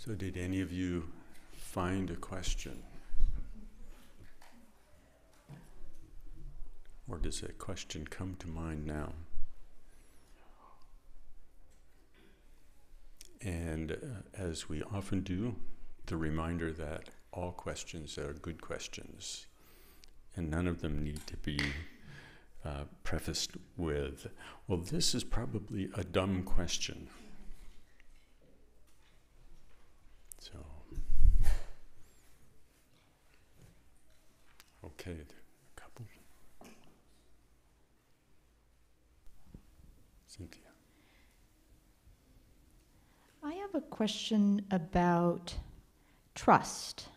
So did any of you find a question? Or does a question come to mind now? And as we often do, the reminder that all questions are good questions, and none of them need to be prefaced with, well, this is probably a dumb question. So, okay, a couple. Cynthia. I have a question about trust.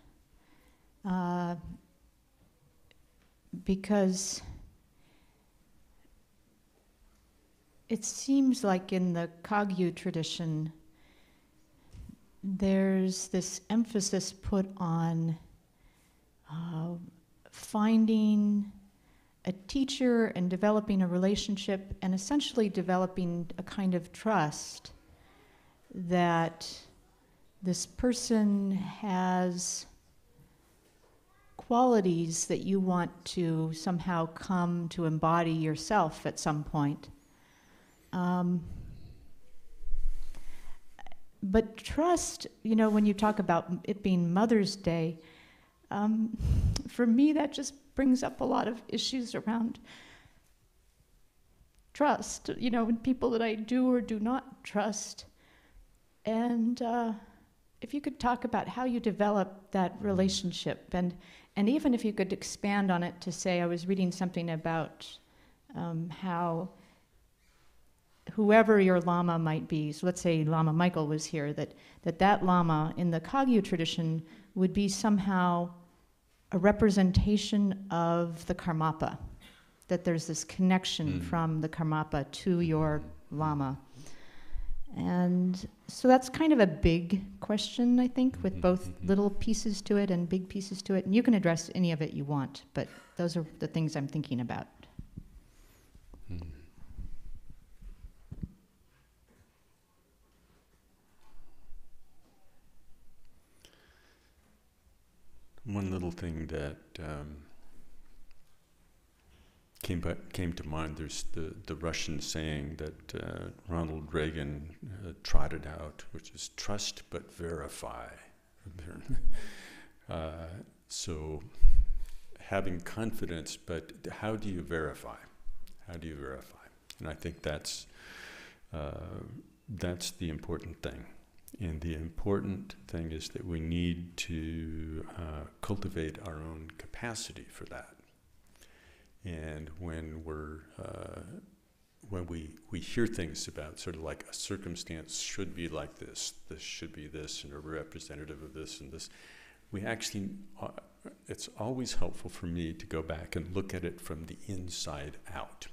Because it seems like in the Kagyu tradition, there's this emphasis put on finding a teacher and developing a relationship and essentially developing a kind of trust that this person has qualities that you want to somehow come to embody yourself at some point. But trust, you know, when you talk about it being Mother's Day, for me that just brings up a lot of issues around trust, you know, in people that I do or do not trust. And if you could talk about how you develop that relationship, and even if you could expand on it to say, I was reading something about how whoever your Lama might be, so let's say Lama Michael was here, that Lama in the Kagyu tradition would be somehow a representation of the Karmapa, that there's this connection from the Karmapa to your Lama. And so that's kind of a big question, I think, with both little pieces to it and big pieces to it. And you can address any of it you want, but those are the things I'm thinking about. One little thing that came to mind, there's the Russian saying that Ronald Reagan trotted out, which is trust but verify. So having confidence, but how do you verify? How do you verify? And I think that's the important thing. And the important thing is that we need to cultivate our own capacity for that. And when we hear things about sort of like a circumstance should be like this should be this, and a representative of this and this, we actually, it's always helpful for me to go back and look at it from the inside out.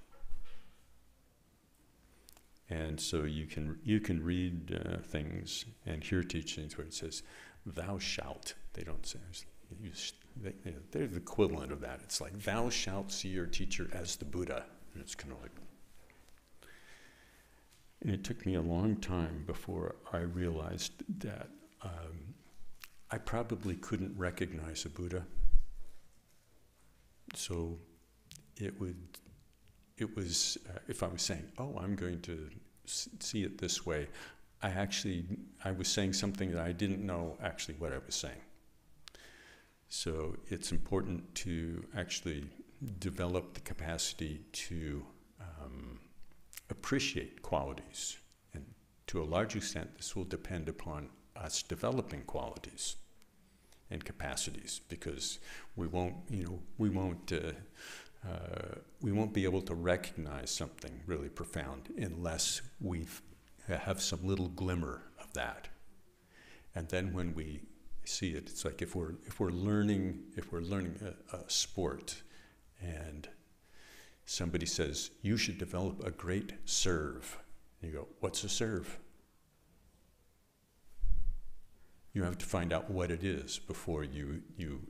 And so you can read things and hear teachings where it says, "Thou shalt." They don't say. They're the equivalent of that. It's like, "Thou shalt see your teacher as the Buddha." And it's kind of like. And it took me a long time before I realized that I probably couldn't recognize a Buddha. So it was, if I was saying, "Oh, I'm going to see it this way," I was saying something that I didn't know actually what I was saying. So it's important to actually develop the capacity to appreciate qualities. And to a large extent, this will depend upon us developing qualities and capacities, because we won't be able to recognize something really profound unless we have some little glimmer of that. And then when we see it, it's like if we're learning a sport, and somebody says you should develop a great serve, and you go, "What's a serve?" You have to find out what it is before you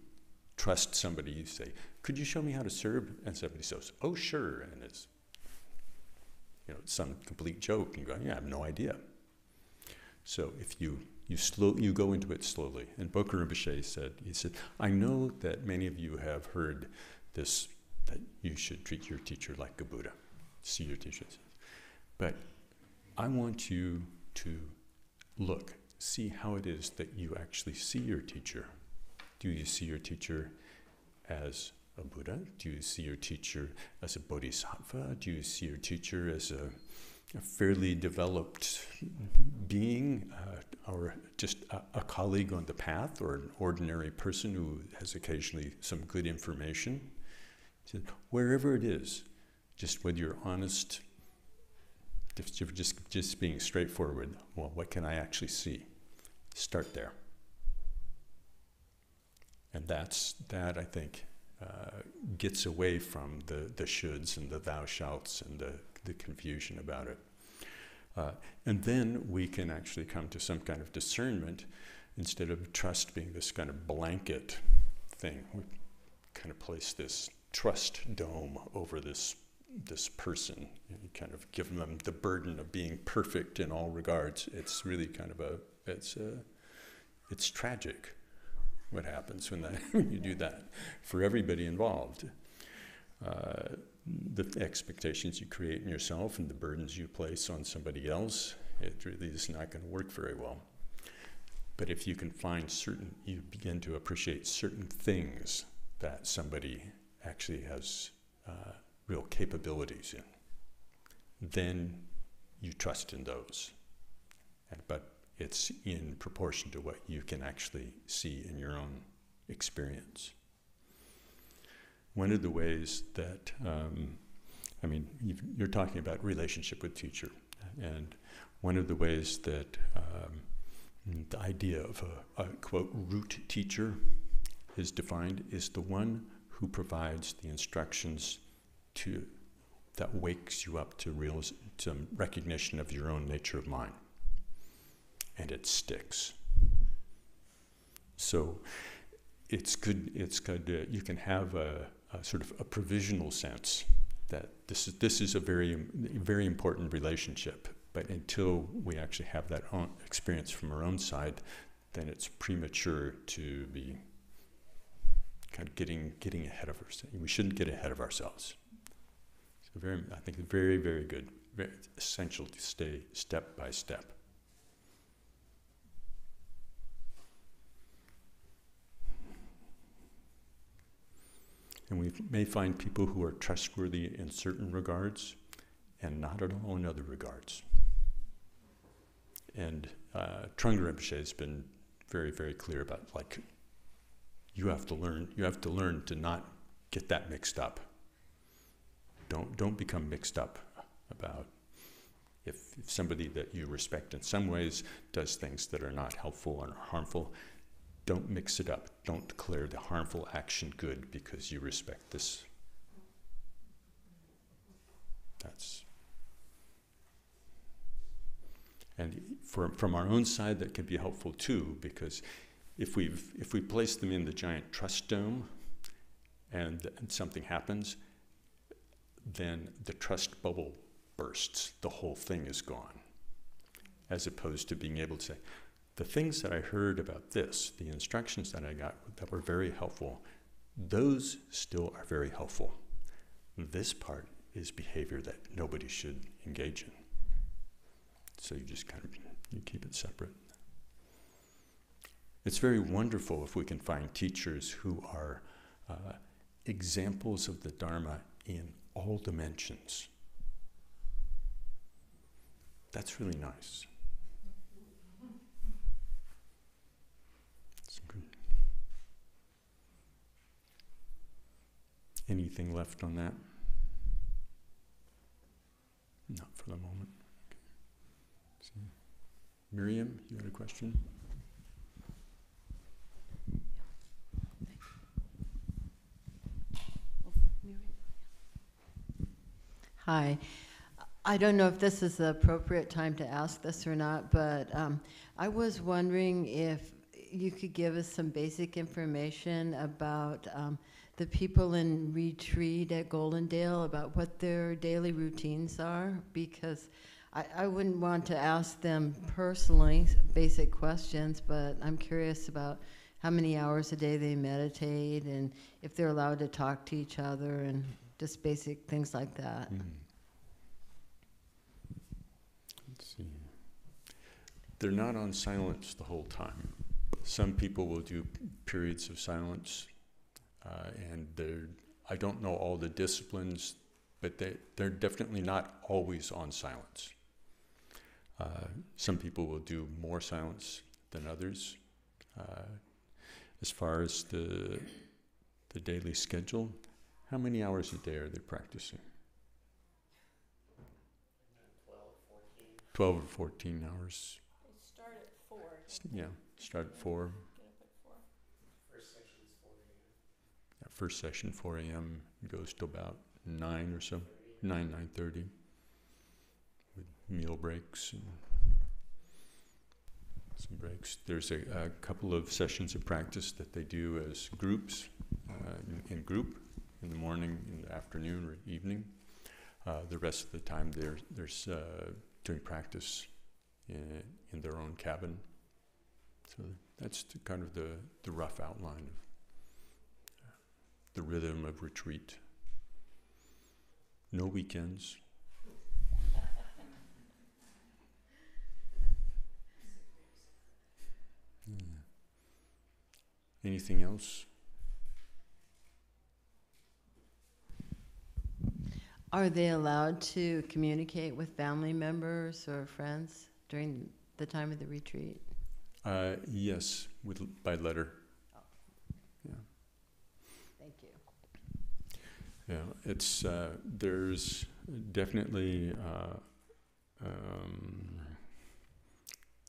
trust somebody. You say, "Could you show me how to serve?" And somebody says, "Oh, sure." And it's, some complete joke, and you go, "Yeah, I have no idea." So if you You go into it slowly. And Bokar Rinpoche said, I know that many of you have heard this, that you should treat your teacher like a Buddha, see your teacher. But I want you to see how it is that you actually see your teacher. Do you see your teacher as a Buddha? Do you see your teacher as a bodhisattva? Do you see your teacher as a fairly developed being, or just a colleague on the path, or an ordinary person who has occasionally some good information? Wherever it is, just whether you're honest, if you're just being straightforward, well, what can I actually see? Start there. And that, I think, gets away from the shoulds and the thou shalts and the confusion about it. And then we can actually come to some kind of discernment instead of trust being this kind of blanket thing. We kind of place this trust dome over this person. You kind of give them the burden of being perfect in all regards. It's really kind of it's tragic what happens when you do that for everybody involved. The expectations you create in yourself and the burdens you place on somebody else, it really is not going to work very well. But if you can find you begin to appreciate certain things that somebody actually has real capabilities in, then you trust in those. But it's in proportion to what you can actually see in your own experience. One of the ways that, you're talking about relationship with teacher, and one of the ways that the idea of a quote, root teacher is defined is the one who provides the instructions that wakes you up to recognition of your own nature of mind. And it sticks. So it's good, you can have a sort of a provisional sense that this is a very, very important relationship, but until we actually have that own experience from our own side, then it's premature to be kind of getting ahead of ourselves. We shouldn't get ahead of ourselves. So I think very, very good, very essential to stay step by step. And we may find people who are trustworthy in certain regards and not at all in other regards. And Trungpa Rinpoche has been very, very clear about, like, you have to learn to not get that mixed up. Don't become mixed up about if somebody that you respect in some ways does things that are not helpful and harmful. Don't mix it up. Don't declare the harmful action good because you respect this. And from our own side, that can be helpful too, because if we place them in the giant trust dome and something happens, then the trust bubble bursts. The whole thing is gone. As opposed to being able to say, the things that I heard about this, the instructions that I got that were very helpful, those still are very helpful. This part is behavior that nobody should engage in. So you just you keep it separate. It's very wonderful if we can find teachers who are examples of the Dharma in all dimensions. That's really nice. Anything left on that? Not for the moment. Okay. Miriam, you had a question? Hi. I don't know if this is the appropriate time to ask this or not, but I was wondering if you could give us some basic information about the people in retreat at Goldendale, about what their daily routines are, because I wouldn't want to ask them personally basic questions, but I'm curious about how many hours a day they meditate and if they're allowed to talk to each other and just basic things like that. Let's see. They're not on silence the whole time. Some people will do periods of silence, and I don't know all the disciplines, but they're definitely not always on silence. Some people will do more silence than others. As far as the daily schedule, how many hours a day are they practicing? 12 or 14 hours. They start at 4. Yeah, start at 4. Get up at 4. First session's 4 a.m. Yeah, first session 4 a.m. goes to about 9 or so, 9:30, with meal breaks and some breaks. There's a couple of sessions of practice that they do as groups, in group, in the morning, in the afternoon, or evening. The rest of the time they're doing practice in their own cabin. So that's kind of the rough outline of the rhythm of retreat. No weekends. Anything else? Are they allowed to communicate with family members or friends during the time of the retreat? Yes, by letter. Yeah. Thank you. Yeah, it's there's definitely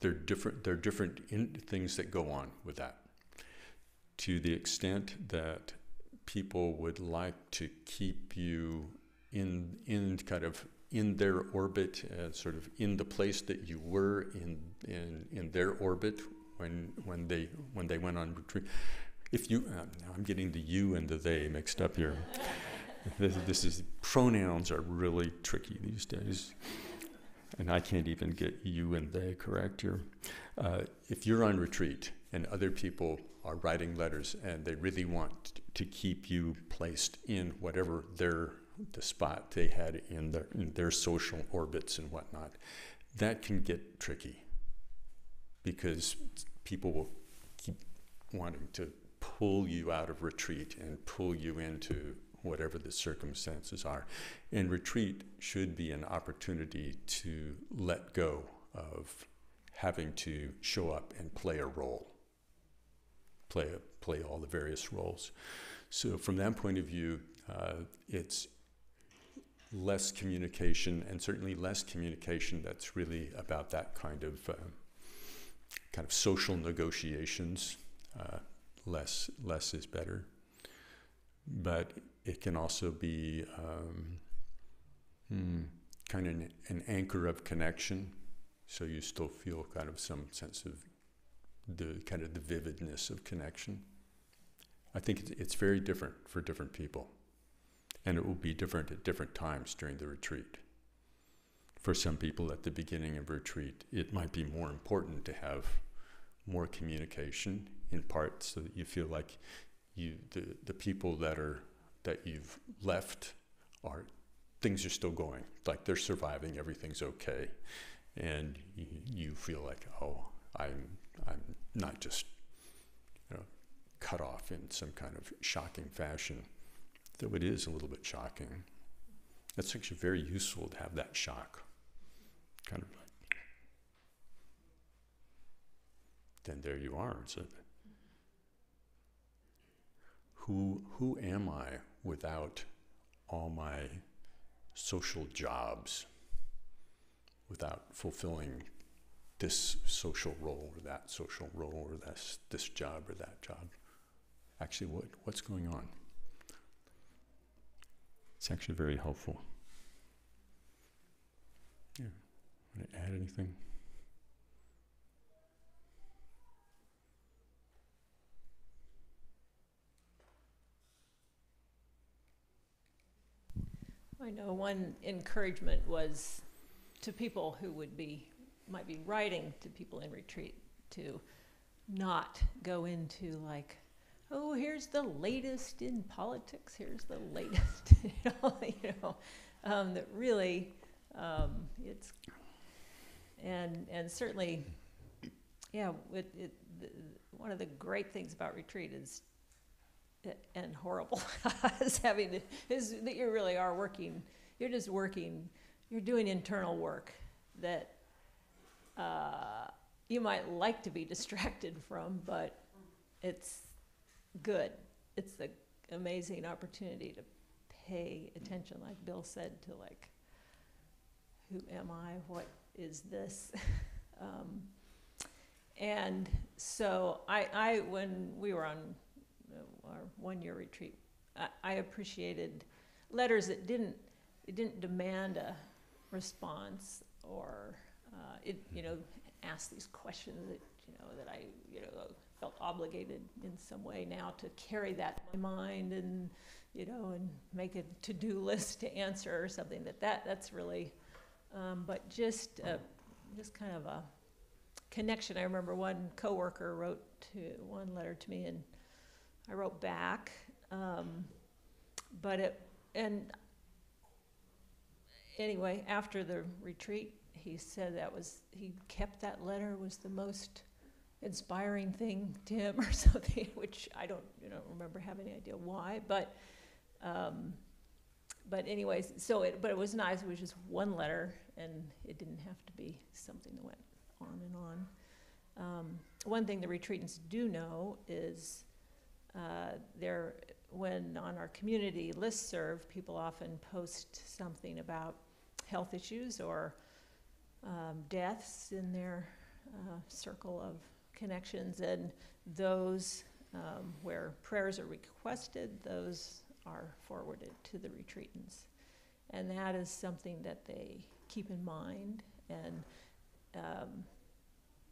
there are different things that go on with that. To the extent that people would like to keep you in kind of in their orbit, sort of in the place that you were in their orbit when they went on retreat. If you now I'm getting the you and the they mixed up here. This is pronouns are really tricky these days, and I can't even get you and they correct here. If you're on retreat and other people are writing letters and they really want to keep you placed in whatever the spot they had in their social orbits and whatnot, that can get tricky because people will keep wanting to pull you out of retreat and pull you into whatever the circumstances are. And retreat should be an opportunity to let go of having to show up and play a role, play all the various roles. So from that point of view, it's less communication, and certainly less communication that's really about that kind of social negotiations. Less is better. But it can also be kind of an anchor of connection, so you still feel kind of some sense of the vividness of connection. I think it's very different for different people, and it will be different at different times during the retreat. For some people at the beginning of retreat, it might be more important to have more communication, in part so that you feel like the people that you've left things are still going, like they're surviving, everything's okay, and you feel like, oh, I'm not just cut off in some kind of shocking fashion, though it is a little bit shocking. It's actually very useful to have that shock, kind of like, then there you are. So who am I without all my social jobs, without fulfilling this social role or that social role or this job or that job? Actually, what's going on? It's actually very helpful. Yeah. Want to add anything? I know one encouragement was to people who might be writing to people in retreat, to not go into like, oh, here's the latest in politics, here's the latest, that really, it's, and certainly, yeah, one of the great things about retreat is, and horrible, is that you really are working, you're just working, you're doing internal work that you might like to be distracted from, but it's good. It's the amazing opportunity to pay attention, like Bill said, to like, who am I? What is this? And so I when we were on our one-year retreat, I appreciated letters that didn't demand a response or ask these questions that I felt obligated in some way now to carry that in my mind and make a to-do list to answer or something that's really but just kind of a connection. I remember one coworker wrote one letter to me and I wrote back, anyway, after the retreat, he said he kept that letter, was the most inspiring thing to him or something, which I don't remember having any idea why, but anyways, but it was nice. It was just one letter, and it didn't have to be something that went on and on. One thing the retreatants do know is when on our community listserv, people often post something about health issues or deaths in their circle of connections, and those where prayers are requested, those are forwarded to the retreatants. And that is something that they keep in mind, and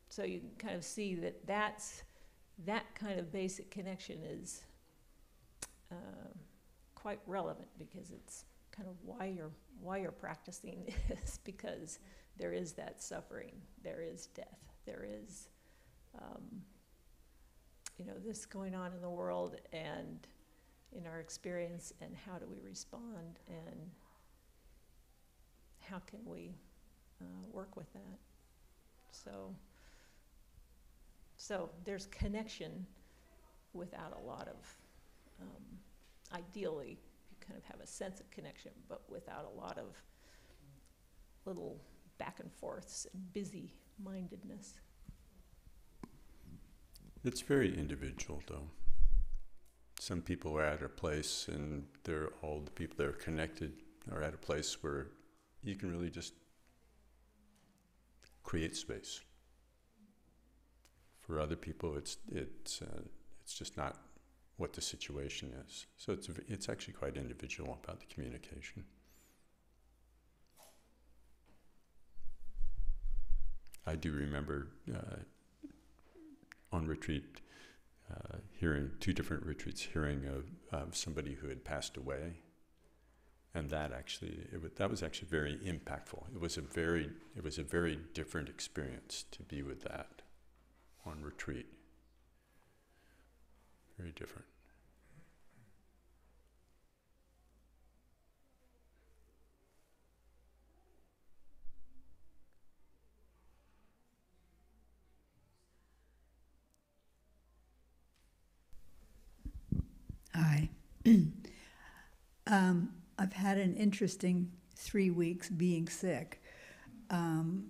so you can kind of see that kind of basic connection is quite relevant, because it's kind of why you're practicing is because there is that suffering, there is death, there is this going on in the world and in our experience, and how do we respond, and how can we work with that. So there's connection without a lot of, ideally, you kind of have a sense of connection, but without a lot of little back and forths and busy-mindedness. It's very individual, though. Some people are at a place, and all the people that are connected are at a place where you can really just create space. For other people, it's just not what the situation is. So it's actually quite individual about the communication. I do remember on retreat, hearing 2 different retreats, hearing of somebody who had passed away, and that was actually very impactful. It was a very different experience to be with that on retreat. Very different. Hi. I've had an interesting 3 weeks being sick. And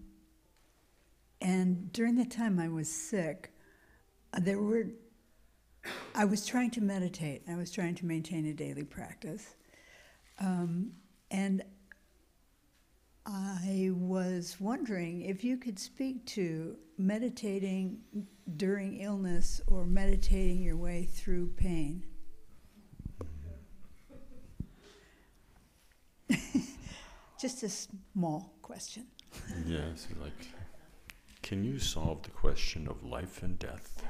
during the time I was sick, I was trying to meditate. I was trying to maintain a daily practice. And I was wondering if you could speak to meditating during illness or meditating your way through pain. Just a small question. Yes, can you solve the question of life and death?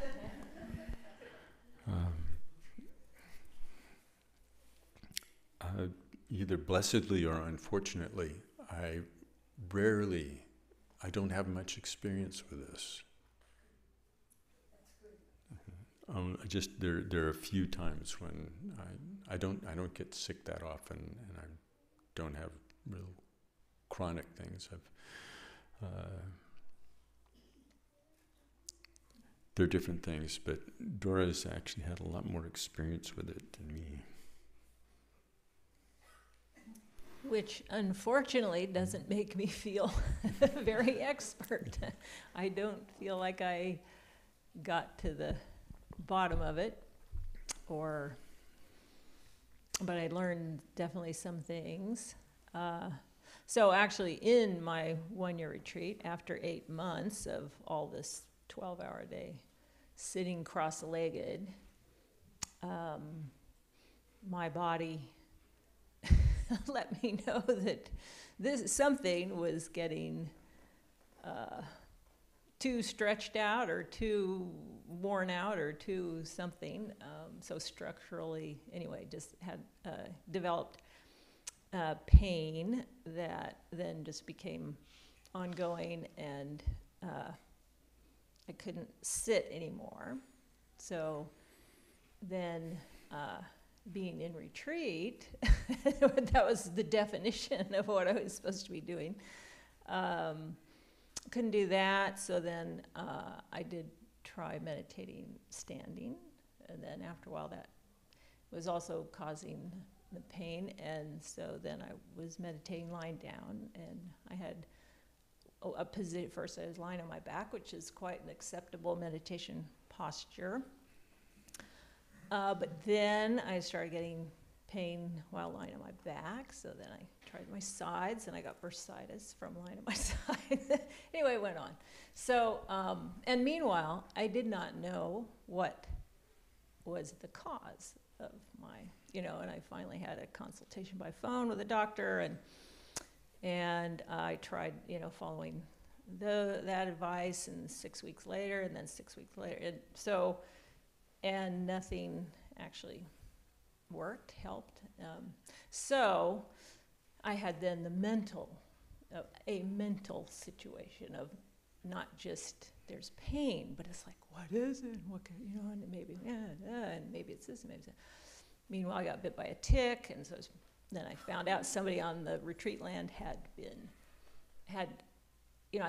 Either blessedly or unfortunately, I rarely, I don't have much experience with this. There are a few times when I don't get sick that often, and I don't have real chronic things. They're different things, but Dora's actually had a lot more experience with it than me. Which unfortunately doesn't make me feel very expert. I don't feel like I got to the bottom of it, but I learned definitely some things. So actually in my 1-year retreat, after 8 months of all this 12-hour day sitting cross-legged, my body let me know that something was getting too stretched out or too worn out or too something. So structurally, anyway, just had developed pain that then just became ongoing, and I couldn't sit anymore. So then being in retreat, that was the definition of what I was supposed to be doing. Couldn't do that, so then I did try meditating standing, and then after a while that was also causing the pain, and so then I was meditating lying down, and I had a position. First I was lying on my back, which is quite an acceptable meditation posture, but then I started getting pain while lying on my back, so then I tried my sides, and I got bursitis from lying on my side. Anyway, it went on. So, and meanwhile, I did not know what was the cause of my, and I finally had a consultation by phone with a doctor, and I tried, following that advice, and 6 weeks later, and then 6 weeks later, and nothing actually worked, helped. So I had then a mental situation of not just there's pain, but it's like, what is it? What can, and maybe, and maybe it's this, and maybe it's that. Meanwhile, I got bit by a tick, and so then I found out somebody on the retreat land had, I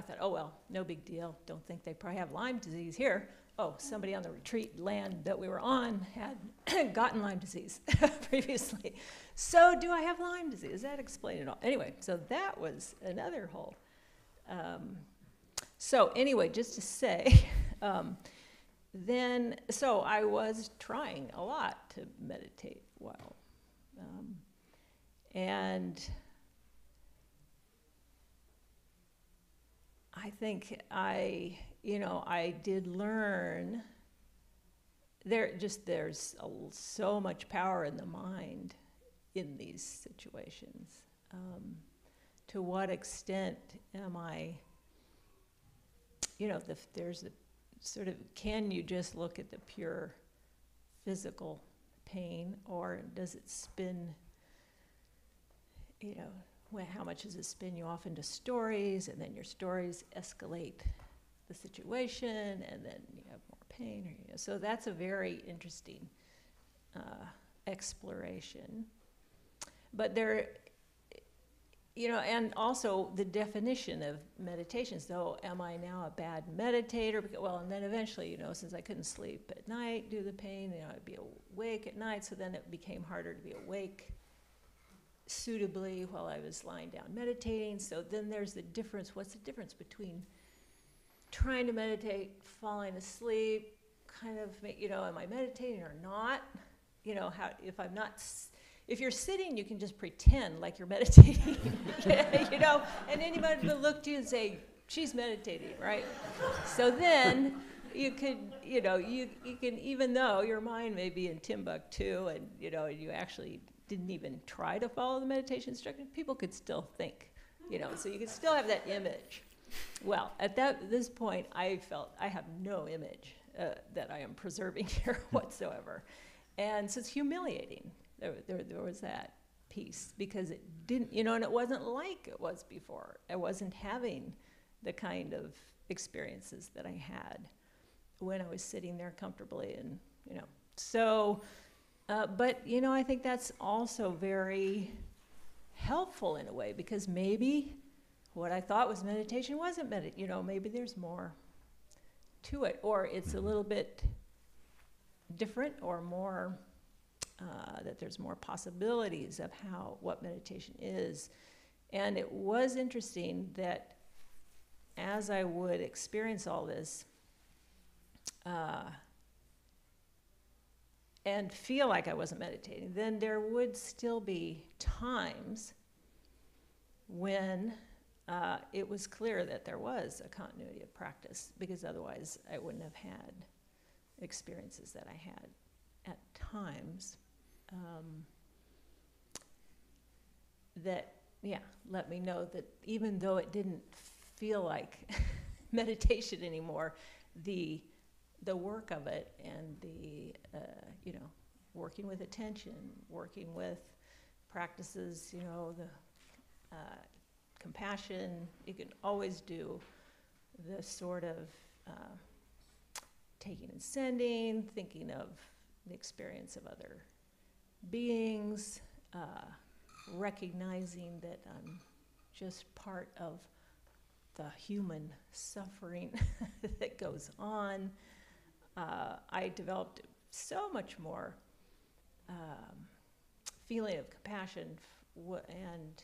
thought, oh, well, no big deal. Don't think they probably have Lyme disease here. Oh, somebody on the retreat land that we were on had gotten Lyme disease previously. So do I have Lyme disease? Does that explain it all? Anyway, so that was another whole. So anyway, just to say, so I was trying a lot to meditate well. And I think I did learn there's so much power in the mind in these situations. To what extent am I, there's the sort of, can you just look at the pure physical pain, or does it spin, how much does it spin you off into stories, and then your stories escalate the situation, and then you have more pain. So that's a very interesting exploration. But there, and also the definition of meditation. So am I now a bad meditator? Well, and then eventually, since I couldn't sleep at night due to the pain, I'd be awake at night, so then it became harder to be awake suitably while I was lying down meditating. So then there's the difference. What's the difference between trying to meditate, falling asleep, kind of, am I meditating or not? If you're sitting, you can just pretend like you're meditating, and anybody will look to you and say, she's meditating, right? So then you could, you can, even though your mind may be in Timbuktu and, you actually didn't even try to follow the meditation instruction, people could still think, so you could still have that image. Well, at this point, I felt I have no image that I am preserving here whatsoever. And so it's humiliating. There was that. piece, because it didn't, you know, and it wasn't like it was before. I wasn't having the kind of experiences that I had when I was sitting there comfortably, and, you know. So, but, you know, I think that's also very helpful in a way, because maybe what I thought was meditation wasn't you know, maybe there's more to it, or it's a little bit different, or more, that there's more possibilities of what meditation is. And it was interesting that as I would experience all this, and feel like I wasn't meditating, then there would still be times when it was clear that there was a continuity of practice, because otherwise I wouldn't have had experiences that I had at times that, yeah, let me know that even though it didn't feel like meditation anymore, the work of it, and the, you know, working with attention, working with practices, you know, the compassion, you can always do the sort of taking and sending, thinking of the experience of other beings, recognizing that I'm just part of the human suffering that goes on. I developed so much more feeling of compassion and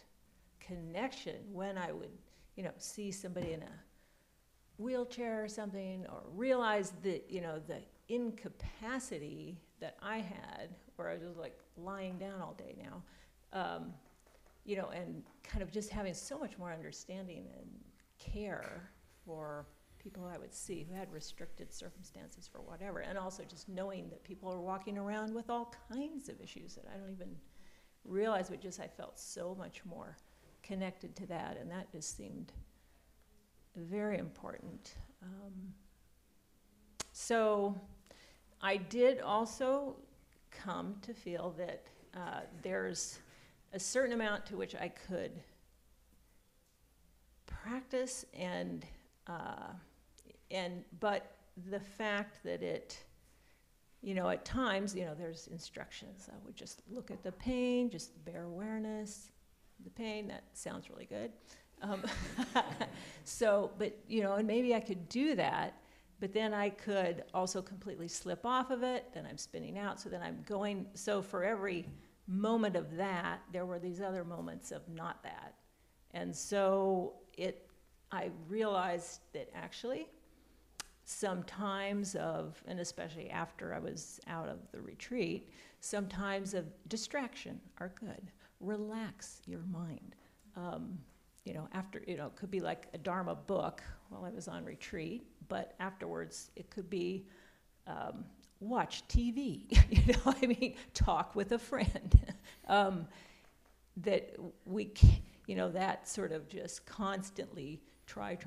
connection when I would, you know, see somebody in a wheelchair or something, or realize that, you know, the incapacity that I had, where I was just like lying down all day now, you know, and kind of just having so much more understanding and care for people I would see who had restricted circumstances for whatever, and also just knowing that people are walking around with all kinds of issues that I don't even realize, but just I felt so much more connected to that, and that just seemed very important. So I did also come to feel that there's a certain amount to which I could practice, but the fact that it, you know, at times, you know, there's instructions. I would just look at the pain, just bear awareness, the pain. That sounds really good. So, but, you know, and maybe I could do that, but then I could also completely slip off of it. Then I'm spinning out. So then I'm going. So for every moment of that, there were these other moments of not that. And so I realized that actually sometimes and especially after I was out of the retreat, sometimes of distraction are good. Relax your mind. You know, after, you know, it could be like a Dharma book while I was on retreat, but afterwards it could be watch TV, you know, I mean, talk with a friend. That we, you know, that sort of just constantly try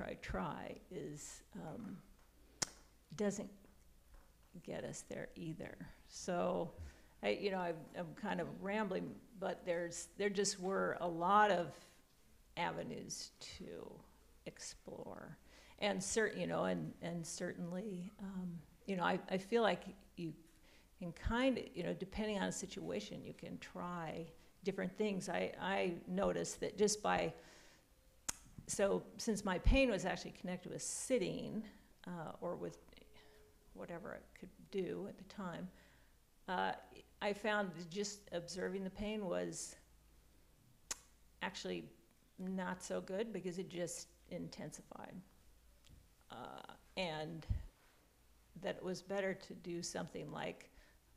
is, doesn't get us there either. So, I'm kind of rambling, but there just were a lot of avenues to explore, and certainly, I feel like you can kind of, you know, depending on the situation, you can try different things. I noticed that since my pain was actually connected with sitting, or with whatever I could do at the time, I found that just observing the pain was actually not so good, because it just intensified. And that it was better to do something like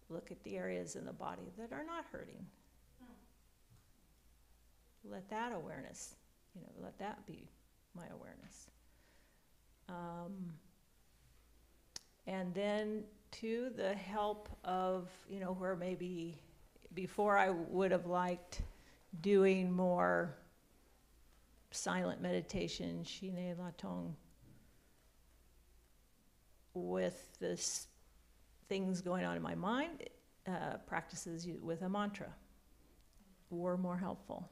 look at the areas in the body that are not hurting. Let that awareness, you know, let that be my awareness. And then to the help of, you know, where maybe before I would have liked doing more silent meditation, Shine Latong, with this things going on in my mind, practices with a mantra, were more helpful,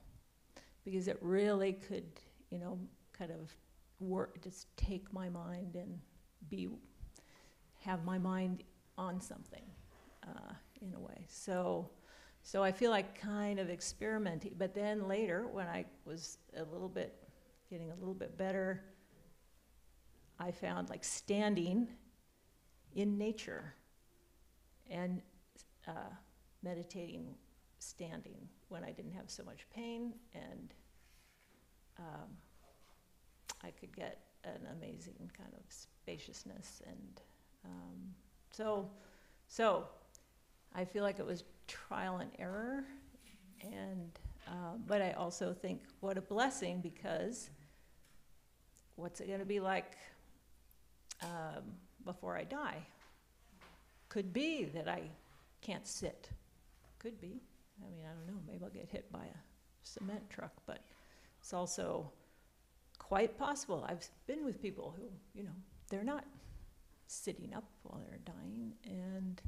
because it really could, you know, kind of work, just take my mind and have my mind on something in a way. So I feel like kind of experimenting, but then later when I was getting a little bit better, I found like standing in nature and meditating standing when I didn't have so much pain, and I could get an amazing kind of spaciousness, and so I feel like it was trial and error, and but I also think what a blessing, because what's it going to be like before I die? Could be that I can't sit. Could be. I mean, I don't know. Maybe I'll get hit by a cement truck, but it's also quite possible. I've been with people who, you know, they're not sitting up while they're dying, and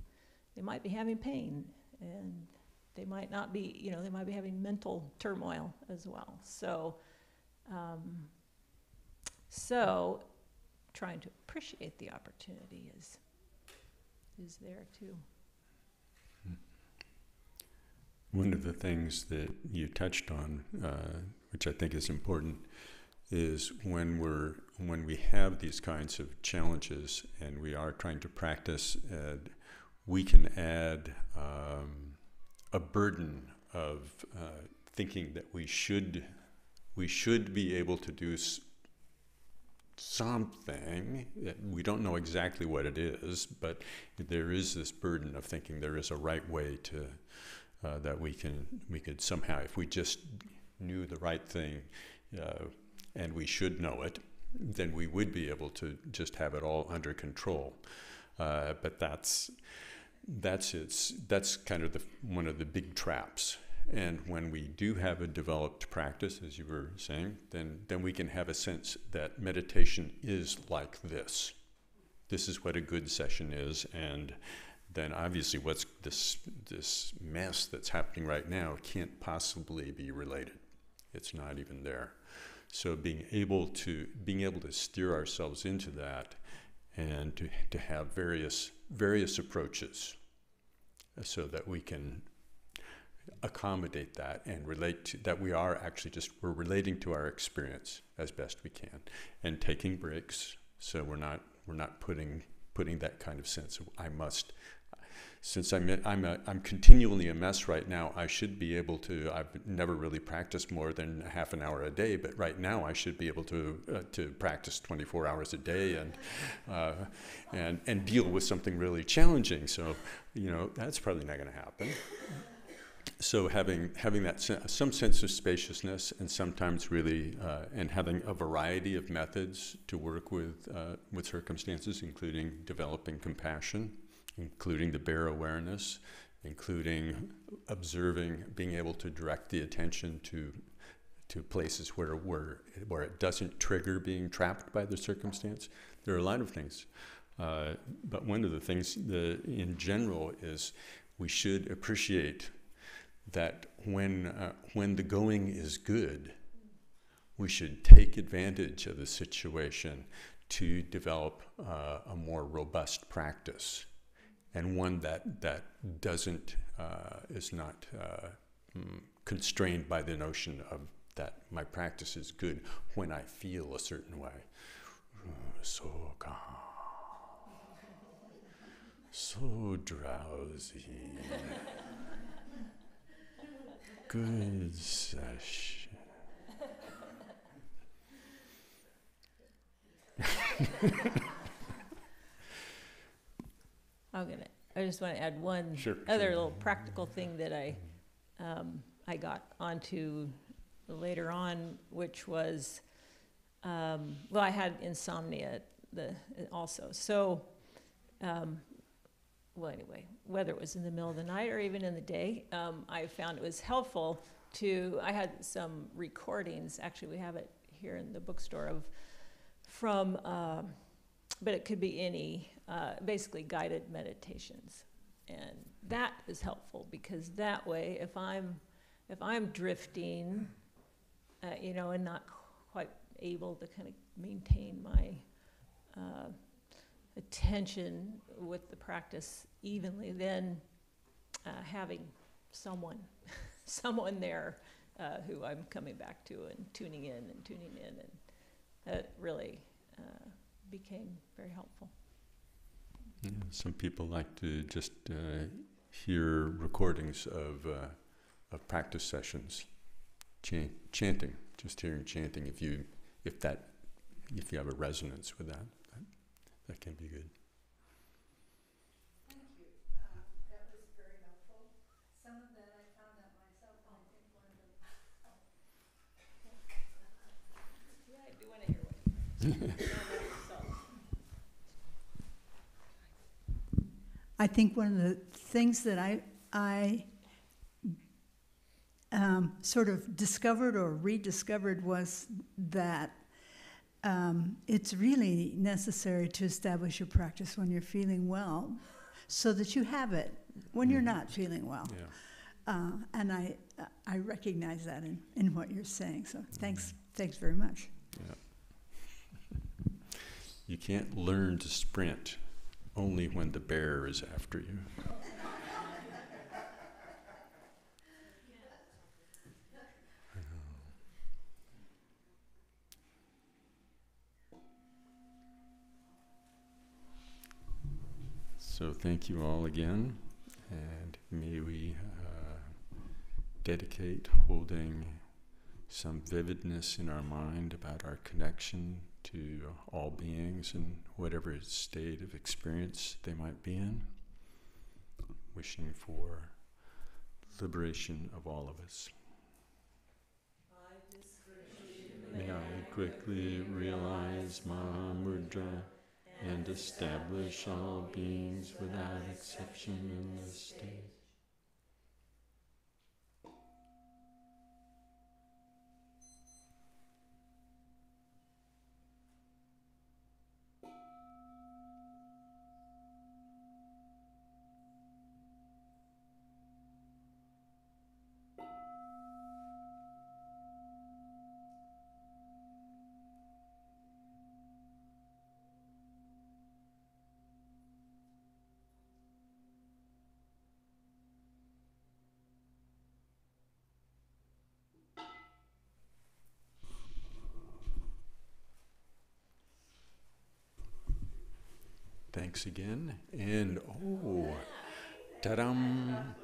they might be having pain, and they might not be, you know, they might be having mental turmoil as well. So trying to appreciate the opportunity is there too. One of the things that you touched on, which I think is important, is when we have these kinds of challenges and we are trying to practice, we can add a burden of thinking that we should be able to do something. We don't know exactly what it is, but there is this burden of thinking there is a right way to that we could somehow, if we just knew the right thing, and we should know it, then we would be able to just have it all under control. But that's kind of one of the big traps. And when we do have a developed practice, as you were saying, then we can have a sense that meditation is like this. This is what a good session is, and then obviously what's this mess that's happening right now can't possibly be related. It's not even there. So being able to steer ourselves into that, and to have various approaches so that we can accommodate that and relate to that. We're relating to our experience as best we can, and taking breaks, so we're not putting that kind of sense of I must. Since I'm continually a mess right now, I should be able to. I've never really practiced more than half an hour a day, but right now I should be able to practice 24 hours a day and deal with something really challenging. So, you know, that's probably not going to happen. So having that some sense of spaciousness, and sometimes really and having a variety of methods to work with circumstances, including developing compassion, including the bare awareness, including observing, being able to direct the attention to places where it doesn't trigger being trapped by the circumstance. There are a lot of things, but one of the things in general is we should appreciate that when the going is good, we should take advantage of the situation to develop a more robust practice, and one that is not constrained by the notion of that my practice is good when I feel a certain way. So calm, so drowsy. Good session. I just want to add one other little practical thing that I got onto later on, which was, well, I had insomnia also. So, well, anyway, whether it was in the middle of the night or even in the day, I found it was helpful I had some recordings, actually we have it here in the bookstore, but it could be any, basically guided meditations. And that is helpful, because that way, if I'm if I'm drifting, you know, and not quite able to kind of maintain my attention with the practice evenly, then having someone there who I'm coming back to and tuning in, and that really became very helpful. Yeah, some people like to just hear recordings of practice sessions, chanting, just hearing chanting. If you have a resonance with that can be good. Thank you. That was very helpful. Some of that I found out myself, and I think one of them. Yeah, I do want to hear what you say. I think one of the things that I sort of discovered or rediscovered was that it's really necessary to establish your practice when you're feeling well, so that you have it when you're not feeling well. Yeah. And I recognize that in what you're saying. So thanks very much. Yeah. You can't learn to sprint only when the bear is after you. So thank you all again, and may we dedicate holding some vividness in our mind about our connection to all beings in whatever state of experience they might be in, wishing for liberation of all of us. May I quickly realize Mahamudra and establish all beings without exception in this state. Thanks again, and ta-dam!